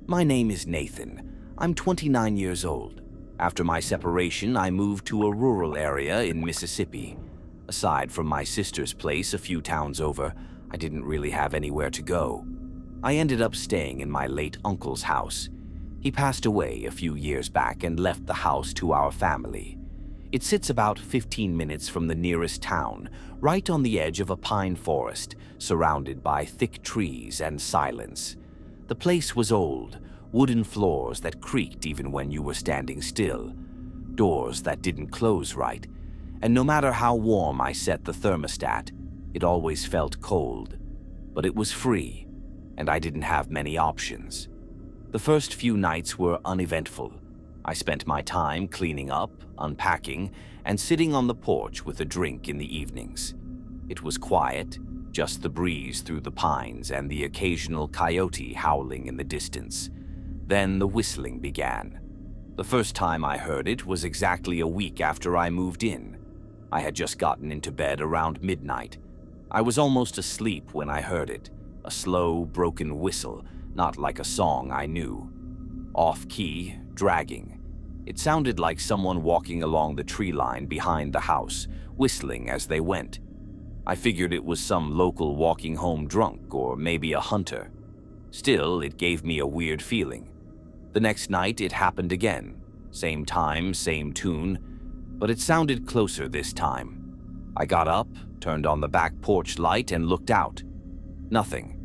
My name is Nathan. I'm 29 years old. After my separation, I moved to a rural area in Mississippi. Aside from my sister's place a few towns over, I didn't really have anywhere to go. I ended up staying in my late uncle's house. He passed away a few years back and left the house to our family. It sits about 15 minutes from the nearest town, right on the edge of a pine forest, surrounded by thick trees and silence. The place was old, wooden floors that creaked even when you were standing still, doors that didn't close right, and no matter how warm I set the thermostat, it always felt cold. But it was free, and I didn't have many options. The first few nights were uneventful. I spent my time cleaning up, unpacking, and sitting on the porch with a drink in the evenings. It was quiet, just the breeze through the pines and the occasional coyote howling in the distance. Then the whistling began. The first time I heard it was exactly a week after I moved in. I had just gotten into bed around midnight. I was almost asleep when I heard it, a slow, broken whistle, not like a song I knew. Off-key, dragging. It sounded like someone walking along the tree line behind the house, whistling as they went. I figured it was some local walking home drunk or maybe a hunter. Still, it gave me a weird feeling. The next night it happened again. Same time, same tune, but it sounded closer this time. I got up, turned on the back porch light and looked out. Nothing.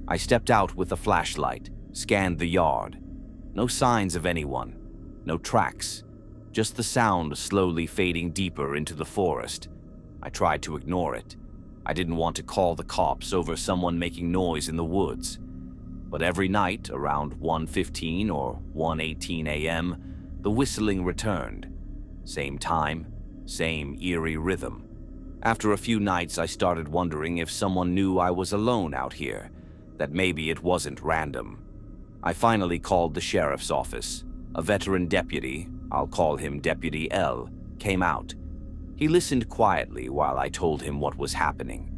I stepped out with a flashlight, scanned the yard. No signs of anyone. No tracks, just the sound slowly fading deeper into the forest. I tried to ignore it. I didn't want to call the cops over someone making noise in the woods. But every night, around 1:15 or 1:18 a.m., the whistling returned. Same time, same eerie rhythm. After a few nights, I started wondering if someone knew I was alone out here, that maybe it wasn't random. I finally called the sheriff's office. A veteran deputy, I'll call him Deputy L, came out. He listened quietly while I told him what was happening.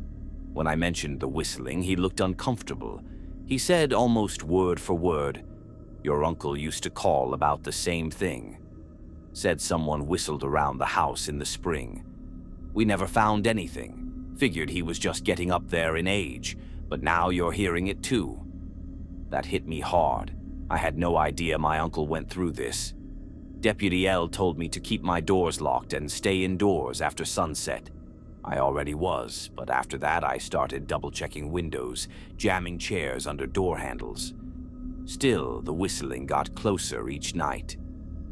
When I mentioned the whistling, he looked uncomfortable. He said almost word for word, "Your uncle used to call about the same thing. Said someone whistled around the house in the spring. We never found anything. Figured he was just getting up there in age, but now you're hearing it too." That hit me hard. I had no idea my uncle went through this. Deputy L told me to keep my doors locked and stay indoors after sunset. I already was, but after that I started double-checking windows, jamming chairs under door handles. Still, the whistling got closer each night.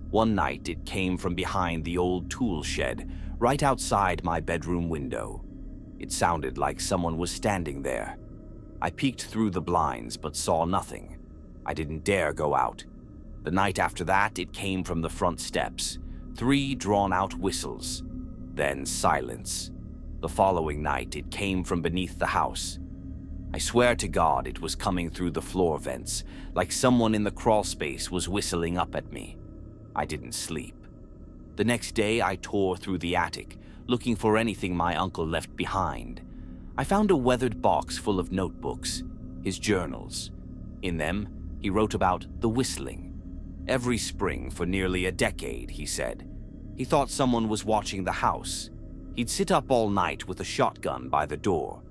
One night it came from behind the old tool shed, right outside my bedroom window. It sounded like someone was standing there. I peeked through the blinds but saw nothing. I didn't dare go out. The night after that, it came from the front steps. 3 drawn-out whistles. Then silence. The following night, it came from beneath the house. I swear to God it was coming through the floor vents, like someone in the crawl space was whistling up at me. I didn't sleep. The next day, I tore through the attic, looking for anything my uncle left behind. I found a weathered box full of notebooks, his journals. In them, he wrote about the whistling. Every spring for nearly a decade, he said. He thought someone was watching the house. He'd sit up all night with a shotgun by the door.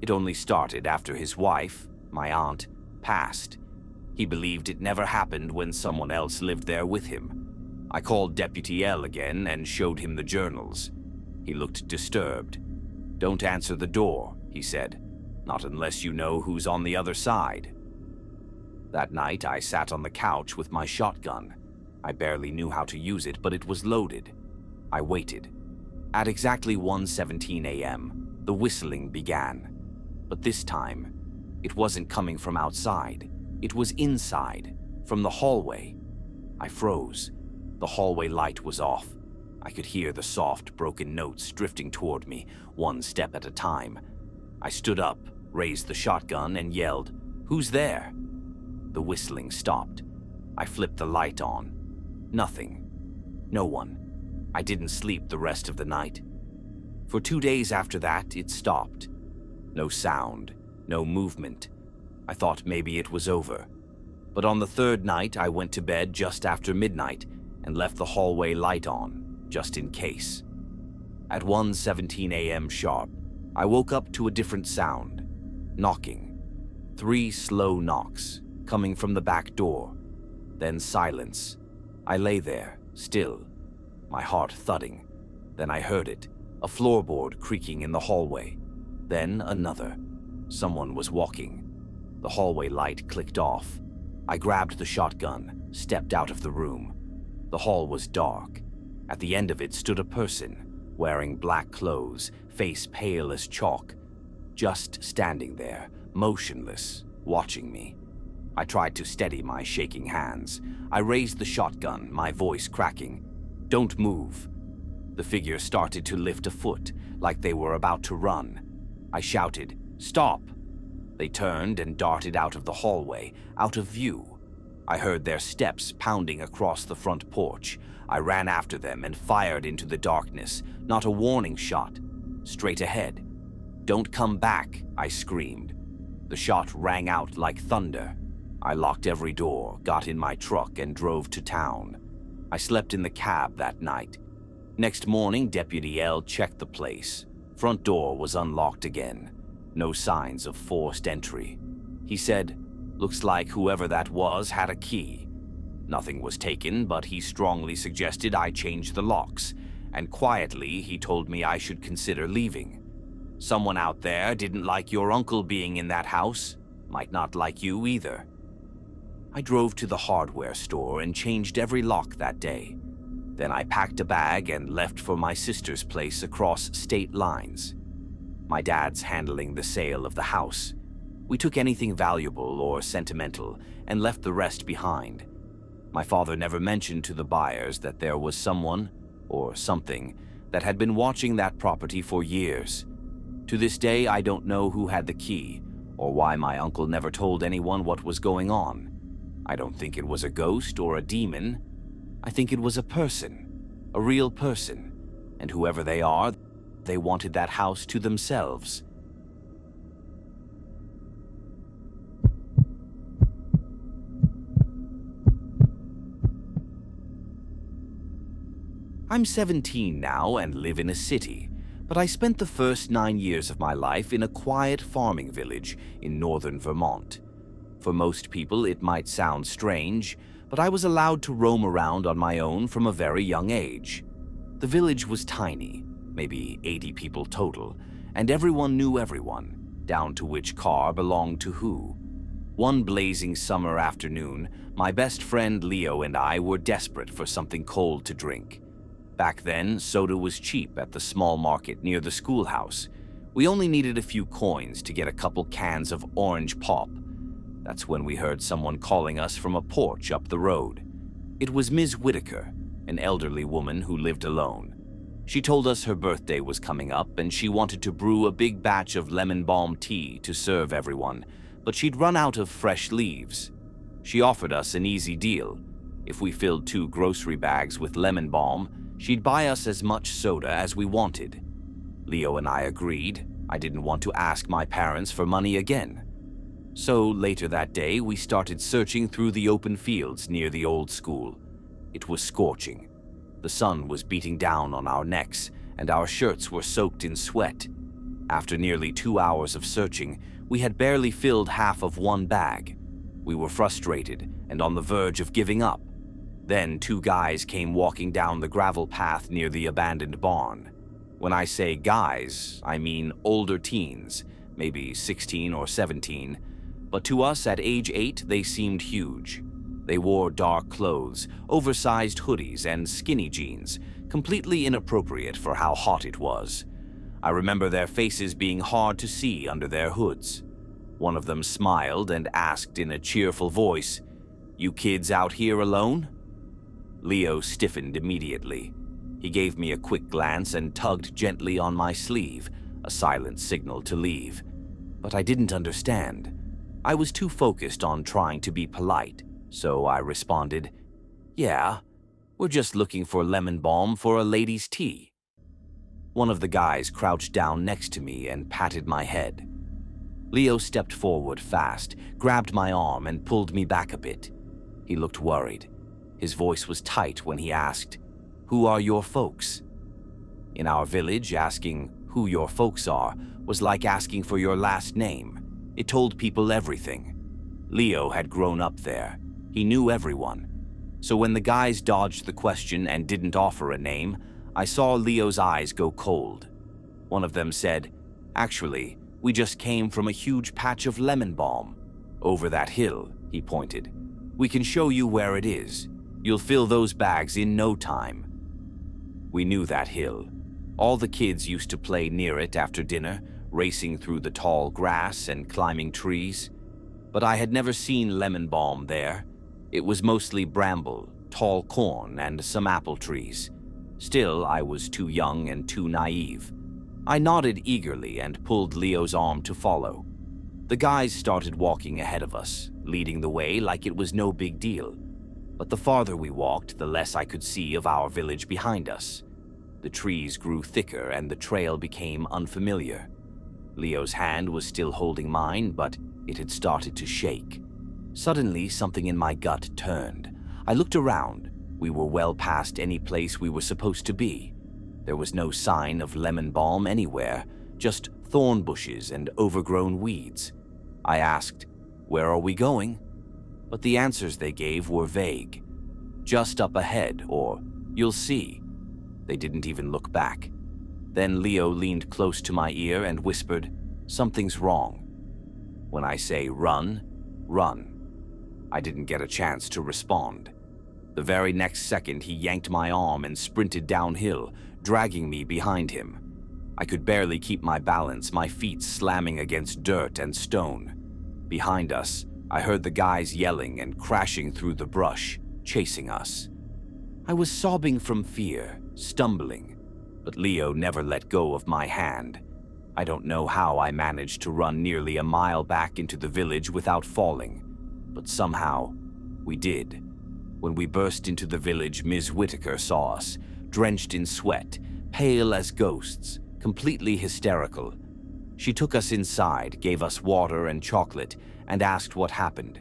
It only started after his wife, my aunt, passed. He believed it never happened when someone else lived there with him. I called Deputy L again and showed him the journals. He looked disturbed. "Don't answer the door," he said. "Not unless you know who's on the other side." That night, I sat on the couch with my shotgun. I barely knew how to use it, but it was loaded. I waited. At exactly 1:17 a.m., the whistling began. But this time, it wasn't coming from outside. It was inside, from the hallway. I froze. The hallway light was off. I could hear the soft, broken notes drifting toward me, one step at a time. I stood up, raised the shotgun, and yelled, "Who's there?" The whistling stopped. I flipped the light on. Nothing. No one. I didn't sleep the rest of the night. For 2 days after that, it stopped. No sound, no movement. I thought maybe it was over. But on the third night, I went to bed just after midnight and left the hallway light on, just in case. At 1:17 a.m. sharp, I woke up to a different sound. Knocking. 3 slow knocks, coming from the back door. Then silence. I lay there, still, my heart thudding. Then I heard it, a floorboard creaking in the hallway. Then another. Someone was walking. The hallway light clicked off. I grabbed the shotgun, stepped out of the room. The hall was dark. At the end of it stood a person, wearing black clothes, face pale as chalk, just standing there, motionless, watching me. I tried to steady my shaking hands. I raised the shotgun, my voice cracking. "Don't move." The figure started to lift a foot, like they were about to run. I shouted, "Stop!" They turned and darted out of the hallway, out of view. I heard their steps pounding across the front porch. I ran after them and fired into the darkness, not a warning shot. Straight ahead. "Don't come back," I screamed. The shot rang out like thunder. I locked every door, got in my truck, and drove to town. I slept in the cab that night. Next morning, Deputy L checked the place. Front door was unlocked again. No signs of forced entry. He said, "Looks like whoever that was had a key." Nothing was taken, but he strongly suggested I change the locks, and quietly he told me I should consider leaving. "Someone out there didn't like your uncle being in that house. Might not like you either." I drove to the hardware store and changed every lock that day. Then I packed a bag and left for my sister's place across state lines. My dad's handling the sale of the house. We took anything valuable or sentimental and left the rest behind. My father never mentioned to the buyers that there was someone, or something, that had been watching that property for years. To this day, I don't know who had the key, or why my uncle never told anyone what was going on. I don't think it was a ghost or a demon. I think it was a person, a real person, and whoever they are, they wanted that house to themselves. I'm 17 now and live in a city, but I spent the first 9 years of my life in a quiet farming village in northern Vermont. For most people, it might sound strange, but I was allowed to roam around on my own from a very young age. The village was tiny, maybe 80 people total, and everyone knew everyone, down to which car belonged to who. One blazing summer afternoon, my best friend Leo and I were desperate for something cold to drink. Back then, soda was cheap at the small market near the schoolhouse. We only needed a few coins to get a couple cans of orange pop. That's when we heard someone calling us from a porch up the road. It was Ms. Whitaker, an elderly woman who lived alone. She told us her birthday was coming up and she wanted to brew a big batch of lemon balm tea to serve everyone, but she'd run out of fresh leaves. She offered us an easy deal. If we filled 2 grocery bags with lemon balm, she'd buy us as much soda as we wanted. Leo and I agreed. I didn't want to ask my parents for money again. So later that day, we started searching through the open fields near the old school. It was scorching. The sun was beating down on our necks, and our shirts were soaked in sweat. After nearly 2 hours of searching, we had barely filled half of 1 bag. We were frustrated and on the verge of giving up. Then 2 guys came walking down the gravel path near the abandoned barn. When I say guys, I mean older teens, maybe 16 or 17. But to us at age 8, they seemed huge. They wore dark clothes, oversized hoodies, and skinny jeans, completely inappropriate for how hot it was. I remember their faces being hard to see under their hoods. One of them smiled and asked in a cheerful voice, "You kids out here alone?" Leo stiffened immediately. He gave me a quick glance and tugged gently on my sleeve, a silent signal to leave. But I didn't understand. I was too focused on trying to be polite, so I responded, "Yeah, we're just looking for lemon balm for a lady's tea." One of the guys crouched down next to me and patted my head. Leo stepped forward fast, grabbed my arm, and pulled me back a bit. He looked worried. His voice was tight when he asked, "Who are your folks?" In our village, asking who your folks are was like asking for your last name. It told people everything. Leo had grown up there. He knew everyone. So when the guys dodged the question and didn't offer a name, I saw Leo's eyes go cold. One of them said, "Actually, we just came from a huge patch of lemon balm. Over that hill," he pointed. "We can show you where it is. You'll fill those bags in no time." We knew that hill. All the kids used to play near it after dinner, racing through the tall grass and climbing trees. But I had never seen lemon balm there. It was mostly bramble, tall corn, and some apple trees. Still, I was too young and too naive. I nodded eagerly and pulled Leo's arm to follow. The guys started walking ahead of us, leading the way like it was no big deal. But the farther we walked, the less I could see of our village behind us. The trees grew thicker and the trail became unfamiliar. Leo's hand was still holding mine, but it had started to shake. Suddenly, something in my gut turned. I looked around. We were well past any place we were supposed to be. There was no sign of lemon balm anywhere, just thorn bushes and overgrown weeds. I asked, "Where are we going?" But the answers they gave were vague. "Just up ahead," or "You'll see." They didn't even look back. Then Leo leaned close to my ear and whispered, "Something's wrong. When I say run, run." I didn't get a chance to respond. The very next second, he yanked my arm and sprinted downhill, dragging me behind him. I could barely keep my balance, my feet slamming against dirt and stone. Behind us, I heard the guys yelling and crashing through the brush, chasing us. I was sobbing from fear, stumbling, but Leo never let go of my hand. I don't know how I managed to run nearly a mile back into the village without falling, but somehow we did. When we burst into the village, Ms. Whitaker saw us, drenched in sweat, pale as ghosts, completely hysterical. She took us inside, gave us water and chocolate, and asked what happened.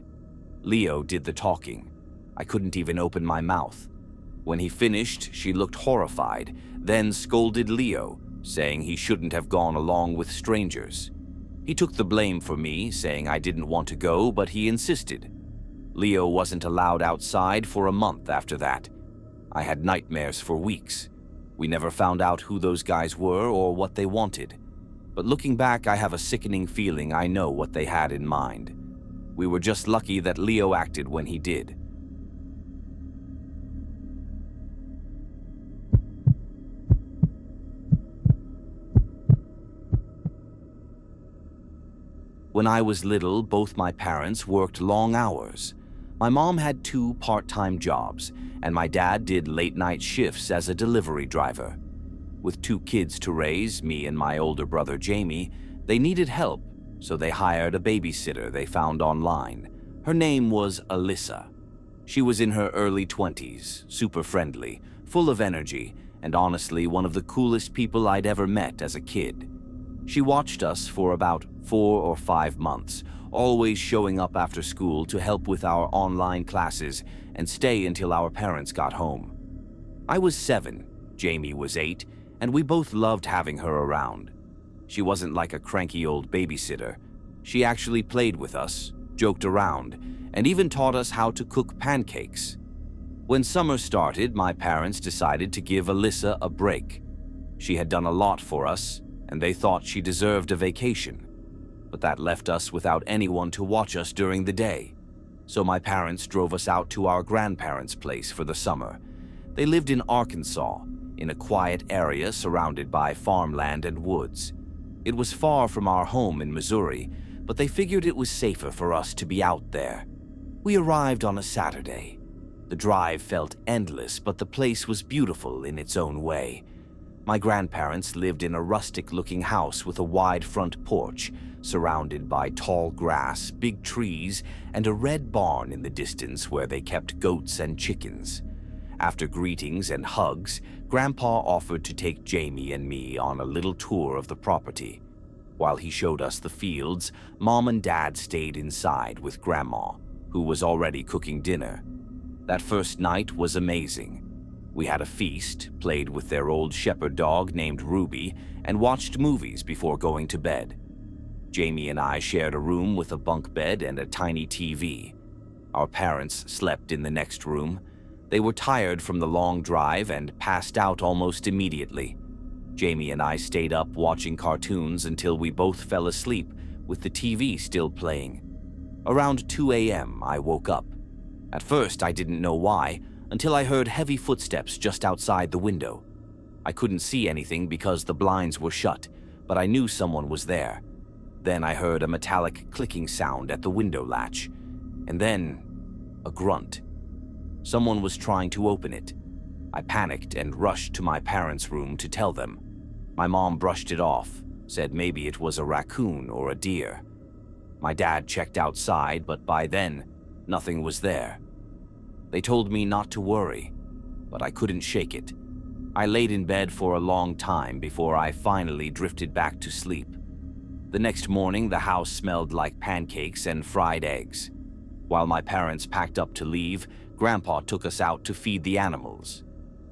Leo did the talking. I couldn't even open my mouth. When he finished, she looked horrified, then scolded Leo, saying he shouldn't have gone along with strangers. He took the blame for me, saying I didn't want to go, but he insisted. Leo wasn't allowed outside for a month after that. I had nightmares for weeks. We never found out who those guys were or what they wanted. But looking back, I have a sickening feeling I know what they had in mind. We were just lucky that Leo acted when he did. When I was little, both my parents worked long hours. My mom had 2 part-time jobs, and my dad did late-night shifts as a delivery driver. With 2 kids to raise, me and my older brother Jamie, they needed help, so they hired a babysitter they found online. Her name was Alyssa. She was in her early 20s, super friendly, full of energy, and honestly one of the coolest people I'd ever met as a kid. She watched us for about 4 or 5 months, always showing up after school to help with our online classes and stay until our parents got home. I was 7, Jamie was 8, and we both loved having her around. She wasn't like a cranky old babysitter. She actually played with us, joked around, and even taught us how to cook pancakes. When summer started, my parents decided to give Alyssa a break. She had done a lot for us, and they thought she deserved a vacation. But that left us without anyone to watch us during the day. So my parents drove us out to our grandparents' place for the summer. They lived in Arkansas, in a quiet area surrounded by farmland and woods. It was far from our home in Missouri, but they figured it was safer for us to be out there. We arrived on a Saturday. The drive felt endless, but the place was beautiful in its own way. My grandparents lived in a rustic-looking house with a wide front porch, surrounded by tall grass, big trees, and a red barn in the distance where they kept goats and chickens. After greetings and hugs, Grandpa offered to take Jamie and me on a little tour of the property. While he showed us the fields, Mom and Dad stayed inside with Grandma. who was already cooking dinner. That first night was amazing. We had a feast, played with their old shepherd dog named Ruby, and watched movies before going to bed. Jamie and I shared a room with a bunk bed and a tiny TV. Our parents slept in the next room. They were tired from the long drive and passed out almost immediately. Jamie and I stayed up watching cartoons until we both fell asleep with the TV still playing. Around 2 a.m., I woke up. At first, I didn't know why, until I heard heavy footsteps just outside the window. I couldn't see anything because the blinds were shut, but I knew someone was there. Then I heard a metallic clicking sound at the window latch, and then a grunt. Someone was trying to open it. I panicked and rushed to my parents' room to tell them. My mom brushed it off, said maybe it was a raccoon or a deer. My dad checked outside, but by then, nothing was there. They told me not to worry, but I couldn't shake it. I laid in bed for a long time before I finally drifted back to sleep. The next morning, the house smelled like pancakes and fried eggs. While my parents packed up to leave, Grandpa took us out to feed the animals.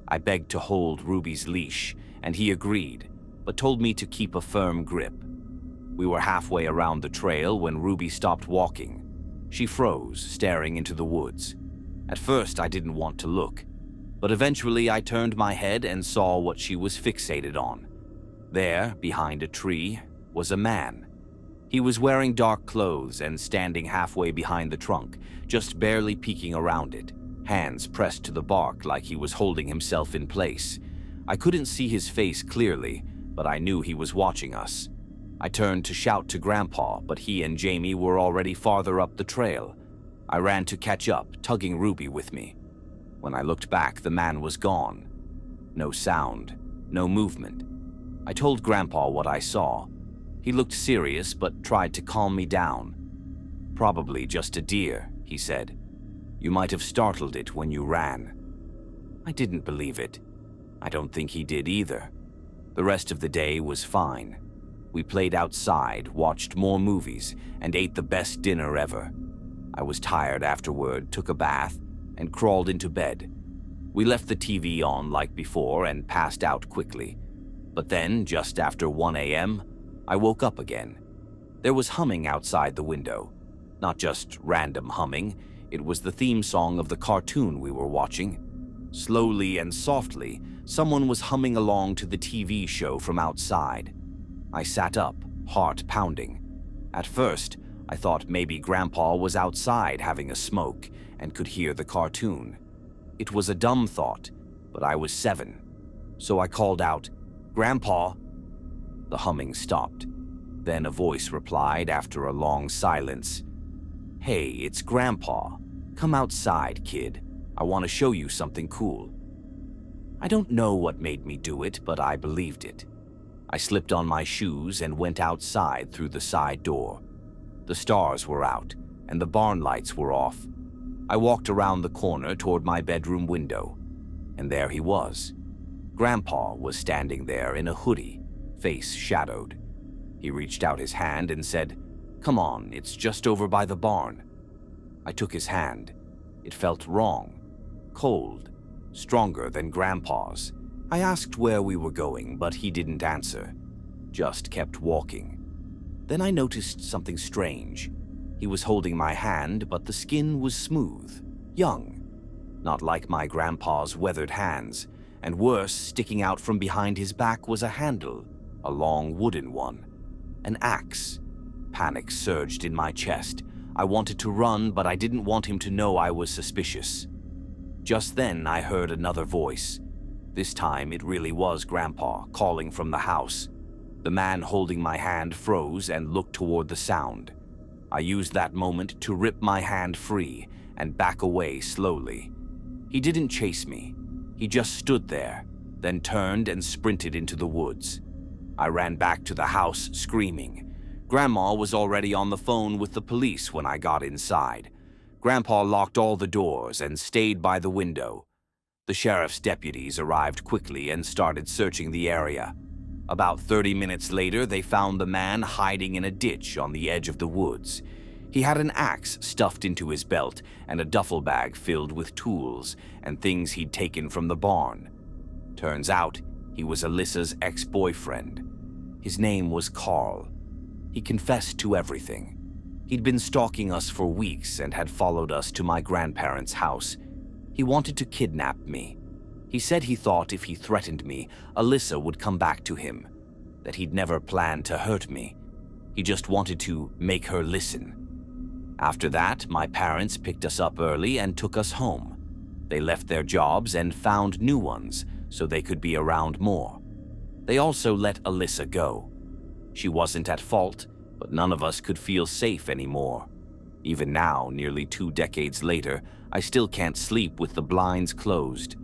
I begged to hold Ruby's leash, and he agreed, but told me to keep a firm grip. We were halfway around the trail when Ruby stopped walking. She froze, staring into the woods. At first, I didn't want to look, but eventually I turned my head and saw what she was fixated on. There, behind a tree, was a man. He was wearing dark clothes and standing halfway behind the trunk, just barely peeking around it, hands pressed to the bark like he was holding himself in place. I couldn't see his face clearly, but I knew he was watching us. I turned to shout to Grandpa, but he and Jamie were already farther up the trail. I ran to catch up, tugging Ruby with me. When I looked back, the man was gone. No sound, no movement. I told Grandpa what I saw. He looked serious but tried to calm me down. "Probably just a deer," he said. "You might have startled it when you ran." I didn't believe it. I don't think he did either. The rest of the day was fine. We played outside, watched more movies, and ate the best dinner ever. I was tired afterward, took a bath, and crawled into bed. We left the TV on like before and passed out quickly. But then, just after 1 a.m., I woke up again. There was humming outside the window. Not just random humming, it was the theme song of the cartoon we were watching. Slowly and softly, someone was humming along to the TV show from outside. I sat up, heart pounding. At first, I thought maybe Grandpa was outside having a smoke and could hear the cartoon. It was a dumb thought, but I was 7. So I called out, "Grandpa!" The humming stopped. Then a voice replied after a long silence, "Hey, it's Grandpa. Come outside, kid. I want to show you something cool." I don't know what made me do it, but I believed it. I slipped on my shoes and went outside through the side door. The stars were out, and the barn lights were off. I walked around the corner toward my bedroom window, and there he was. Grandpa was standing there in a hoodie, face shadowed. He reached out his hand and said, "Come on, it's just over by the barn." I took his hand. It felt wrong, cold, stronger than Grandpa's. I asked where we were going, but he didn't answer, just kept walking. Then I noticed something strange. He was holding my hand, but the skin was smooth, young, not like my grandpa's weathered hands, and worse, sticking out from behind his back was a handle, a long wooden one, an axe. Panic surged in my chest. I wanted to run, but I didn't want him to know I was suspicious. Just then, I heard another voice. This time, it really was Grandpa, calling from the house. The man holding my hand froze and looked toward the sound. I used that moment to rip my hand free and back away slowly. He didn't chase me. He just stood there, then turned and sprinted into the woods. I ran back to the house, screaming. Grandma was already on the phone with the police when I got inside. Grandpa locked all the doors and stayed by the window. The sheriff's deputies arrived quickly and started searching the area. About 30 minutes later, they found the man hiding in a ditch on the edge of the woods. He had an axe stuffed into his belt and a duffel bag filled with tools and things he'd taken from the barn. Turns out, he was Alyssa's ex-boyfriend. His name was Carl. He confessed to everything. He'd been stalking us for weeks and had followed us to my grandparents' house. He wanted to kidnap me. He said he thought if he threatened me, Alyssa would come back to him, that he'd never planned to hurt me. He just wanted to make her listen. After that, my parents picked us up early and took us home. They left their jobs and found new ones so they could be around more. They also let Alyssa go. She wasn't at fault, but none of us could feel safe anymore. Even now, nearly 2 decades later, I still can't sleep with the blinds closed.